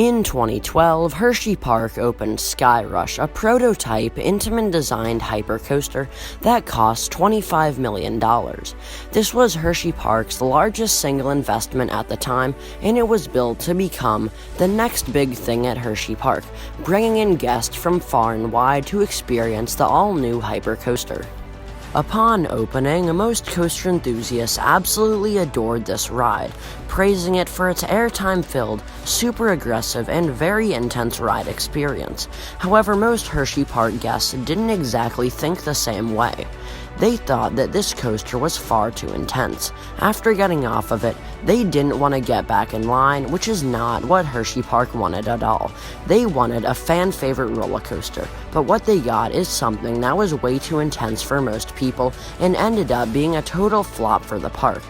In 2012, Hershey Park opened SkyRush, a prototype Intamin-designed hypercoaster that cost $25 million. This was Hershey Park's largest single investment at the time, and it was built to become the next big thing at Hershey Park, bringing in guests from far and wide to experience the all-new hypercoaster. Upon opening, most coaster enthusiasts absolutely adored this ride, praising it for its airtime-filled, super aggressive, and very intense ride experience. However, most Hershey Park guests didn't exactly think the same way. They thought that this coaster was far too intense. After getting off of it, they didn't want to get back in line, which is not what Hershey Park wanted at all. They wanted a fan-favorite roller coaster, but what they got is something that was way too intense for most people and ended up being a total flop for the park.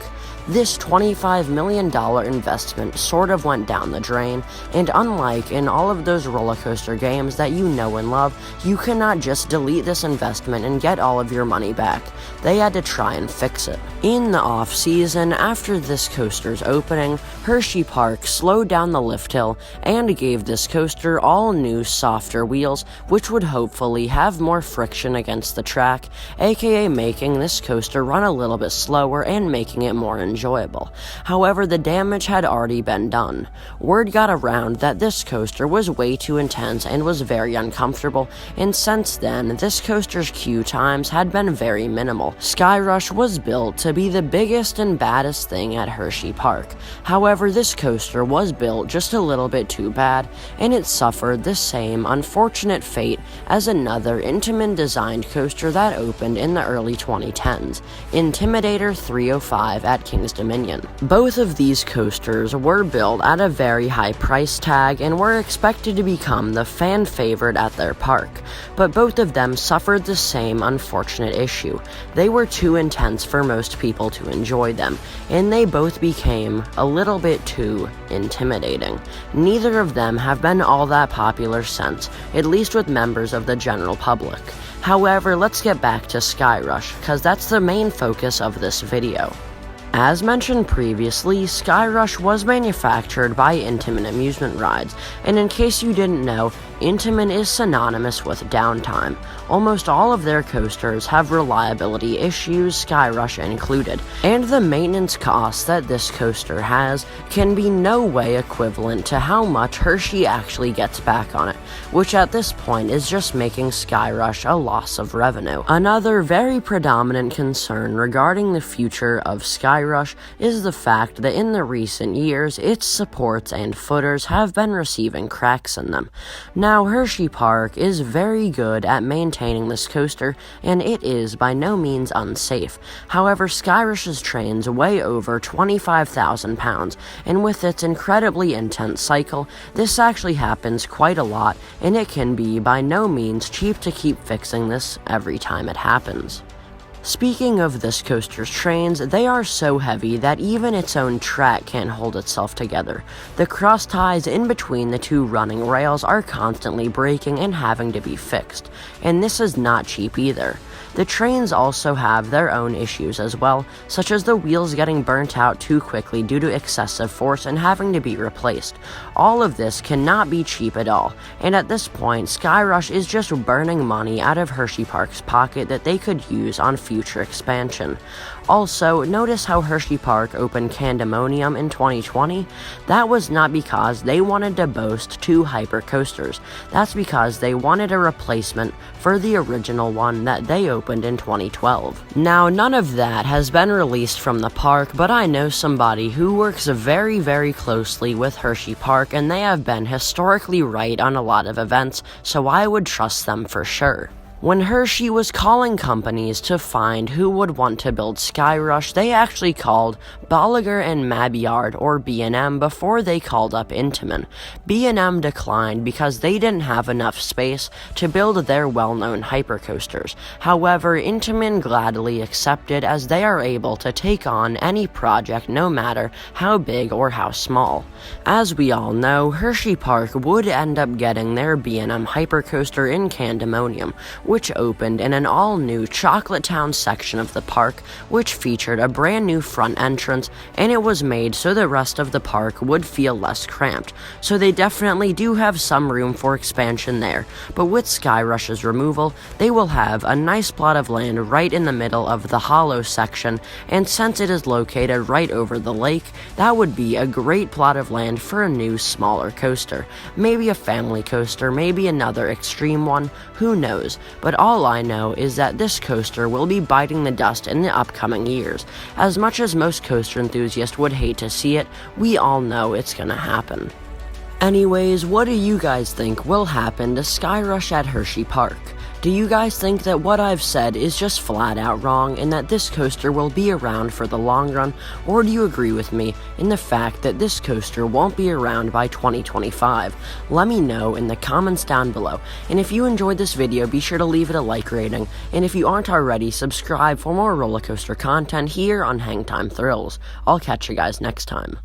This $25 million investment sort of went down the drain, and unlike in all of those roller coaster games that you know and love, you cannot just delete this investment and get all of your money back. They had to try and fix it. In the off-season, after this coaster's opening, Hershey Park slowed down the lift hill and gave this coaster all new softer wheels, which would hopefully have more friction against the track, aka making this coaster run a little bit slower and making it more enjoyable. However, the damage had already been done. Word got around that this coaster was way too intense and was very uncomfortable, and since then, this coaster's queue times had been very minimal. SkyRush was built to be the biggest and baddest thing at Hershey Park. However, this coaster was built just a little bit too bad, and it suffered the same unfortunate fate as another Intamin-designed coaster that opened in the early 2010s, Intimidator 305 at King's Dominion. Both of these coasters were built at a very high price tag and were expected to become the fan favorite at their park, but both of them suffered the same unfortunate issue. They were too intense for most people to enjoy them, and they both became a little bit too intimidating. Neither of them have been all that popular since, at least with members of the general public. However, let's get back to SkyRush, cause that's the main focus of this video. As mentioned previously, SkyRush was manufactured by Intamin Amusement Rides, and in case you didn't know, Intamin is synonymous with downtime. Almost all of their coasters have reliability issues, SkyRush included, and the maintenance costs that this coaster has can be no way equivalent to how much Hershey actually gets back on it, which at this point is just making SkyRush a loss of revenue. Another very predominant concern regarding the future of SkyRush is the fact that in the recent years, its supports and footers have been receiving cracks in them. Now, Hershey Park is very good at maintaining this coaster, and it is by no means unsafe. However, SkyRush's trains weigh over 25,000 pounds, and with its incredibly intense cycle, this actually happens quite a lot, and it can be by no means cheap to keep fixing this every time it happens. Speaking of this coaster's trains, they are so heavy that even its own track can't hold itself together. The cross ties in between the two running rails are constantly breaking and having to be fixed, and this is not cheap either. The trains also have their own issues as well, such as the wheels getting burnt out too quickly due to excessive force and having to be replaced. All of this cannot be cheap at all, and at this point, SkyRush is just burning money out of Hershey Park's pocket that they could use on future expansion. Also, notice how Hershey Park opened Candemonium in 2020? That was not because they wanted to boast two hypercoasters. That's because they wanted a replacement for the original one that they opened in 2012. Now, none of that has been released from the park, but I know somebody who works very, very closely with Hershey Park, and they have been historically right on a lot of events, so I would trust them for sure. When Hershey was calling companies to find who would want to build SkyRush, they actually called Bolliger and Mabillard, or B&M, before they called up Intamin. B&M declined because they didn't have enough space to build their well-known hypercoasters. However, Intamin gladly accepted, as they are able to take on any project no matter how big or how small. As we all know, Hershey Park would end up getting their B&M hypercoaster in Candemonium, which opened in an all-new Chocolate Town section of the park, which featured a brand new front entrance, and it was made so the rest of the park would feel less cramped. So they definitely do have some room for expansion there, but with SkyRush's removal, they will have a nice plot of land right in the middle of the hollow section, and since it is located right over the lake, that would be a great plot of land for a new, smaller coaster. Maybe a family coaster, maybe another extreme one, who knows, but all I know is that this coaster will be biting the dust in the upcoming years. As much as most coaster enthusiasts would hate to see it, we all know it's gonna happen. Anyways, what do you guys think will happen to SkyRush at Hershey Park? Do you guys think that what I've said is just flat out wrong and that this coaster will be around for the long run, or do you agree with me in the fact that this coaster won't be around by 2025? Let me know in the comments down below, and if you enjoyed this video, be sure to leave it a like rating, and if you aren't already, subscribe for more roller coaster content here on Hangtime Thrills. I'll catch you guys next time.